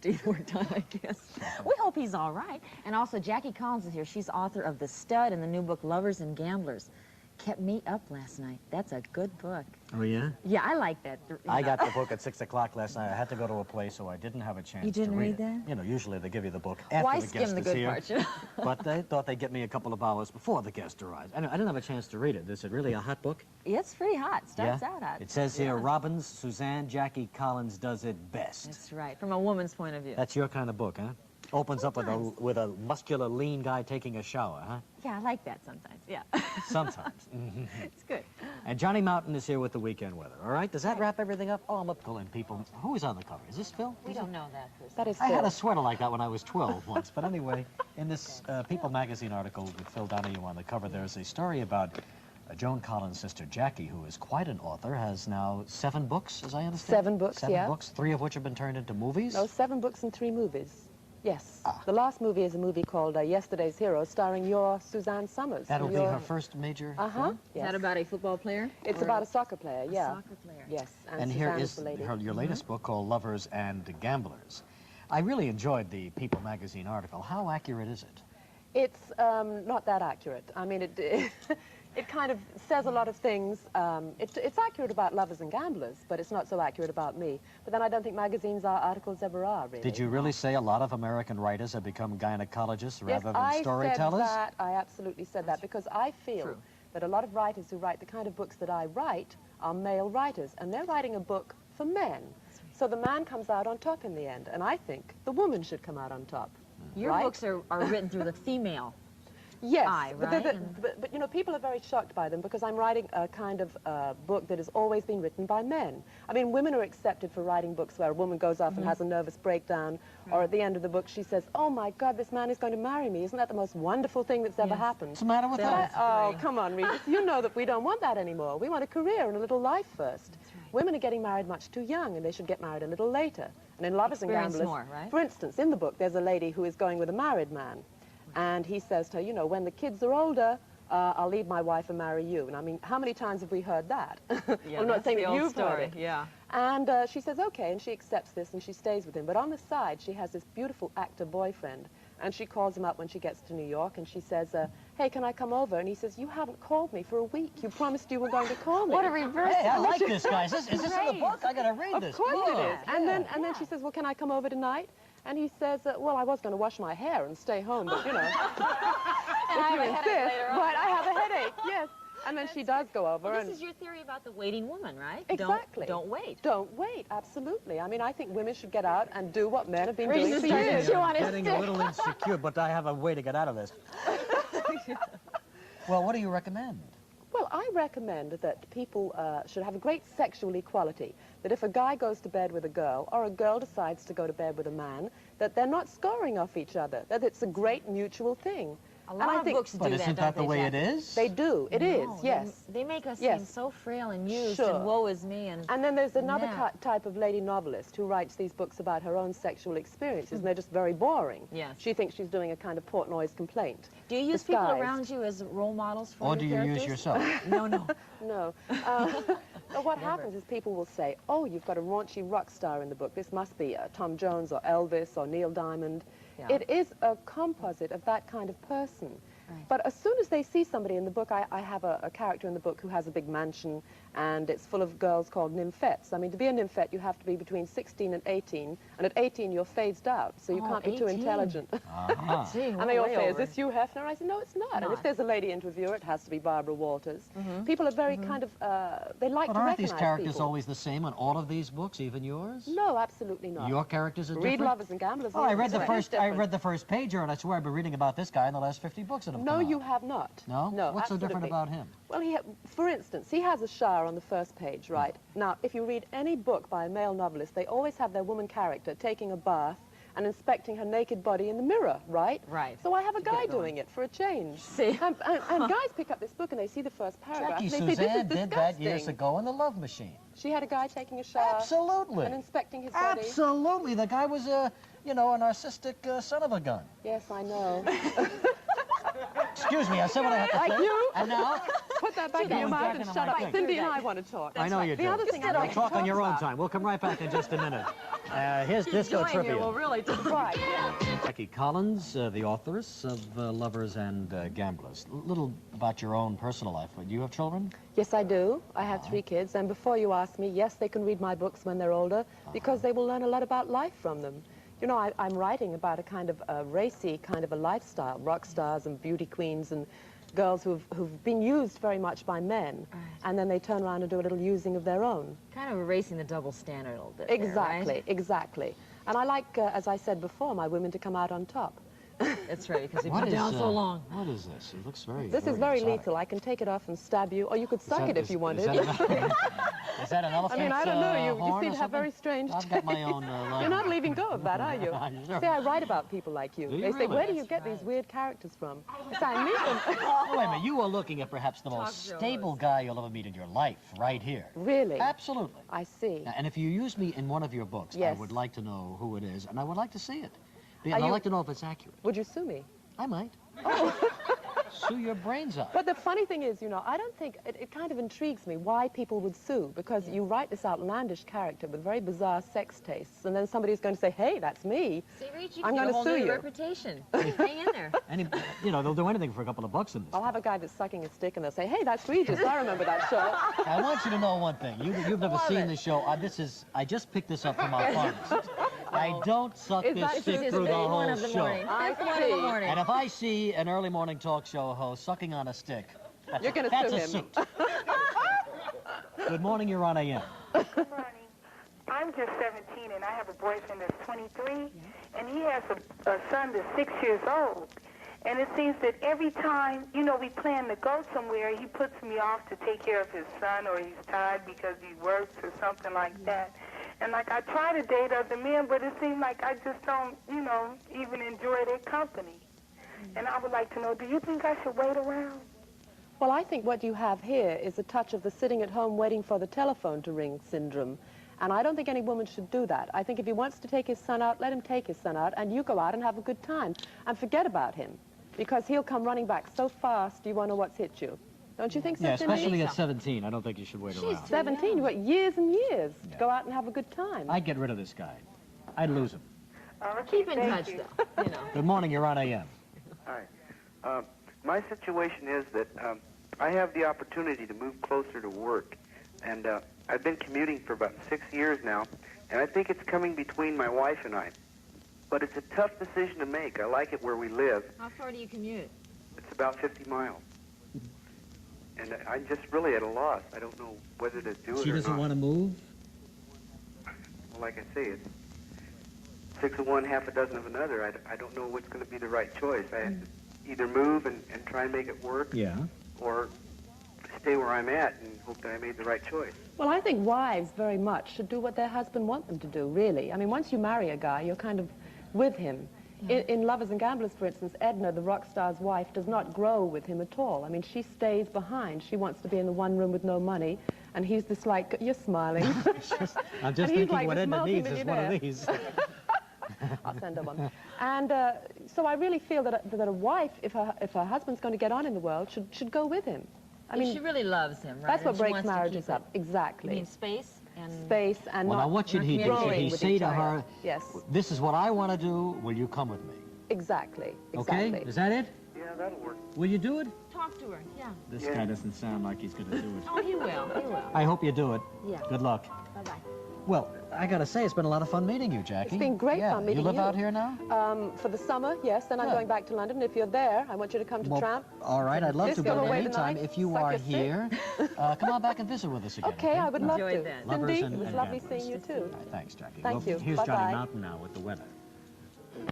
deed worked on, I guess. We hope he's all right. And also, Jackie Collins is here. She's author of The Stud and the new book, Lovers and Gamblers. Kept me up last night. That's a good book. Oh, yeah? Yeah, I like that. I got the book at 6 o'clock last night. I had to go to a place, so I didn't have a chance to read it. You didn't read that? You know, usually they give you the book after Why the skim guest the is good here. parts, you know? But they thought they'd get me a couple of hours before the guest arrives. I didn't have a chance to read it. Is it really a hot book? It's pretty hot. Starts Yeah? out hot. It says here, Robbins, Suzanne, Jackie Collins does it best. That's right, from a woman's point of view. That's your kind of book, huh? Opens up with a muscular, lean guy taking a shower, huh? Yeah, I like that sometimes, yeah. Sometimes. It's good. And Johnny Mountain is here with the weekend weather, all right? Does that wrap everything up? Oh, I'm up pulling people. Who is on the cover? Is this Phil? We don't know that person. That is I Phil. had a sweater like that when I was 12 once. But anyway, in this People magazine article with Phil Donahue on the cover, there's a story about Joan Collins' sister Jackie, who is quite an author, has now 7 books, as I understand. 7 books, yeah. 7 books, 3 of which have been turned into movies? No, 7 books and 3 movies. Yes. The last movie is a movie called Yesterday's Hero, starring your Suzanne Summers. That'll be her first major film? Is that about a football player? It's about a soccer player, yeah. A soccer player. Yes, And here Suzanne is the lady. your latest book called Lovers and Gamblers. I really enjoyed the People magazine article. How accurate is it? It's not that accurate. I mean, it kind of says a lot of things. It's accurate about lovers and gamblers, but it's not so accurate about me. But then I don't think magazines articles ever are, really. Did you really say a lot of American writers have become gynecologists rather than storytellers? Yes, I said that. I absolutely said that because I feel that a lot of writers who write the kind of books that I write are male writers, and they're writing a book for men. So the man comes out on top in the end, and I think the woman should come out on top. Your books are written through the female Yes, eye, right? but you know, people are very shocked by them because I'm writing a kind of book that has always been written by men. I mean, women are accepted for writing books where a woman goes off and has a nervous breakdown, or at the end of the book she says, "Oh my God, this man is going to marry me. Isn't that the most wonderful thing that's ever happened?" What's the matter with that? Oh, come on, Regis. You know that we don't want that anymore. We want a career and a little life first. Women are getting married much too young, and they should get married a little later. And in Lovers and Gamblers, more, right? for instance, in the book, there's a lady who is going with a married man. And he says to her, you know, when the kids are older, I'll leave my wife and marry you. And I mean, how many times have we heard that? Yeah, I'm not saying that you've heard it. Yeah. And she says, okay, and she accepts this and she stays with him. But on the side, she has this beautiful actor boyfriend. And she calls him up when she gets to New York and she says, hey, can I come over? And he says, you haven't called me for a week. You promised you were going to call me. What a reverse. Hey, I like this, guys. Is this in the book? I gotta read this. Of course it is. And Yeah. then she says, well, can I come over tonight? And he says, well, I was going to wash my hair and stay home, but, you know. And I have a headache later on. Right, I have a headache, yes. And then she does go over. Well, and this is your theory about the waiting woman, right? Exactly. Don't wait. Don't wait, absolutely. I mean, I think women should get out and do what men have been Regis doing for is starting years. to chew on his Getting a little insecure, but I have a way to get out of this. Well, what do you recommend? Well, I recommend that people should have a great sexual equality, that if a guy goes to bed with a girl, or a girl decides to go to bed with a man, that they're not scoring off each other, that it's a great mutual thing. A lot of books do But that, isn't that the way it is? They do, it is, No, yes. They make us Yes. seem so frail and used Sure. and woe is me. And then there's another that. type of lady novelist who writes these books about her own sexual experiences, and they're just very boring. Yes. She thinks she's doing a kind of Portnoy's complaint. Do you use people disguised. around you as role models for Or your do you characters? use yourself? No, no. No. But what happens is people will say, oh, you've got a raunchy rock star in the book. This must be Tom Jones or Elvis or Neil Diamond. Yeah. It is a composite of that kind of person. Right. But as soon as they see somebody in the book, I have a character in the book who has a big mansion, and it's full of girls called nymphets. I mean, to be a nymphette, you have to be between 16 and 18, and at 18, you're phased out, so you can't be too 18. intelligent. Uh-huh. Gee, And they all way say, is over. this Hugh Hefner? I said, no, it's not. And if there's a lady interviewer, it has to be Barbara Walters. People are very kind of, they like But to aren't recognize these characters people. always the same in all of these books, even yours? No, absolutely not. Your characters are different? Read Lovers and Gamblers. Oh, I read the It's first. I different. read the first pager, and I swear I've been reading about this guy in the last 50 books that have No, come out. you have not. No? No, What's so different absolutely. about him? Well, for instance, he has a shower on the first page, right? Now, if you read any book by a male novelist, they always have their woman character taking a bath and inspecting her naked body in the mirror, right? Right. So I have a To get guy it going. doing it for a change. See? And guys pick up this book and they see the first paragraph Jackie and they say, this is Suzanne did that years disgusting. ago in The Love Machine. She had a guy taking a shower Absolutely. and inspecting his body. Absolutely. The guy was a, you know, a narcissistic son of a gun. Yes, I know. Excuse me, I said what I have to say. Like you? And now, Put that back in your Going mouth back and into shut my up. thing. Cindy and I want to talk. I know you do. The other thing I'd You'll like to talk on your own about- time. We'll come right back in just a minute. Here's disco Enjoying trivia. it will really take Right, yeah. Jackie Collins, the authoress of Lovers and Gamblers. A little about your own personal life. Do you have children? Yes, I do. I have 3 kids, and before you ask me, yes, they can read my books when they're older because they will learn a lot about life from them. You know, I'm writing about a kind of a racy kind of a lifestyle, rock stars and beauty queens and girls who've been used very much by men, and then they turn around and do a little using of their own. Kind of erasing the double standard a little bit. Exactly, There, right? exactly. And I like, as I said before, my women to come out on top. That's right, because we've What been is, down so long. What is this? It looks very This is very exotic. lethal. I can take it off and stab you, or you could suck it if you wanted. Is that an I elephant? mean, I don't know. You horn seem or to have very something? strange I've got my own line. You're not leaving go of that, are you? Sure. See, I write about people like you. Do you They say, really? where do you get these weird characters from? I say, I meet them. Oh, wait a minute. You are looking at perhaps the most shows. stable guy you'll ever meet in your life, right here. Really? Absolutely. I see. Now, and if you use me in one of your books, Yes. I would like to know who it is, and I would like to see it. And Are I'd you- like to know if it's accurate. Would you sue me? I might. Sue your brains out. But the funny thing is, you know, I don't think, it kind of intrigues me why people would sue, because you write this outlandish character with very bizarre sex tastes, and then somebody's going to say, hey, that's me. See, Reach, you I'm can get gonna a whole sue new you. reputation. Hang in there. Any, you know, they'll do anything for a couple of bucks in this. I'll have a guy that's sucking a stick, and they'll say, hey, that's Regis. I remember that show. I want you to know one thing. You've never Love seen it. the show. I just picked this up from our pharmacist. I don't suck Is this that- stick this is through the Day one whole of the show. morning. I Day one of the see. morning. And if I see an early morning talk show host sucking on a stick, You're going to that's sue a him. suit. Good morning, you're on AM. Good morning. I'm just 17, and I have a boyfriend that's 23, and he has a son that's 6 years old. And it seems that every time, you know, we plan to go somewhere, he puts me off to take care of his son, or he's tired because he works or something like that. And, like, I try to date other men, but it seems like I just don't, you know, even enjoy their company. And I would like to know, do you think I should wait around? Well, I think what you have here is a touch of the sitting at home waiting for the telephone to ring syndrome. And I don't think any woman should do that. I think if he wants to take his son out, let him take his son out, and you go out and have a good time. And forget about him, because he'll come running back so fast you won't know what's hit you. Don't you think so, Yeah, Cindy? especially at 17. I don't think you should wait around. 17, you've got years and years to go out and have a good time. I'd get rid of this guy. I'd lose him. Okay, Keep in thank touch, you. though. You know. Good morning, you're on AM. Hi. My situation is that I have the opportunity to move closer to work, and I've been commuting for about 6 years now, and I think it's coming between my wife and I. But it's a tough decision to make. I like it where we live. How far do you commute? It's about 50 miles. And I'm just really at a loss. I don't know whether to do it She or doesn't not. want to move? Well, like I say, it's 6 of one, half a dozen of another. I don't know what's going to be the right choice. I have to either move and try and make it work, Yeah. or stay where I'm at and hope that I made the right choice. Well, I think wives very much should do what their husband wants them to do, really. I mean, once you marry a guy, you're kind of with him. In Lovers and Gamblers, for instance, Edna, the rock star's wife, does not grow with him at all. I mean, she stays behind. She wants to be in the one room with no money, and he's just like, you're smiling. I'm just And he's thinking like what this Edna needs is one of multi-millionaire. these. I'll send her one. And so I really feel that a wife, if her husband's going to get on in the world, should go with him. I mean, she really loves him, right? that's what And she breaks wants to marriages keep up. it. Exactly. You mean space and Space and Well, not now what should he do? Should growing he with say each to other. her, Yes, this is what I want to do, will you come with me? exactly. Okay? Exactly. Is that it? Yeah, that'll work. Will you do it? talk to her. Yeah. This Yeah. guy doesn't sound like he's going to do it. Oh, he will. He will. I hope you do it. Yeah. Good luck. Bye-bye. Well, I got to say, it's been a lot of fun meeting you, Jackie. It's been great yeah. fun meeting You live you. out here now? For the summer, yes. Then I'm Good. going back to London. If you're there, I want you to come to Well, Tramp. all right, I'd love to, Disco but in the away meantime, tonight, if you suck are your stick. here, come on back and visit with us again. Okay, I would love Enjoyed to. that. Lovers Cindy, and it was lovely gamblers. seeing you too. Thanks, Jackie. Thank Well, you. Here's Johnny Bye-bye. Mountain now with the weather.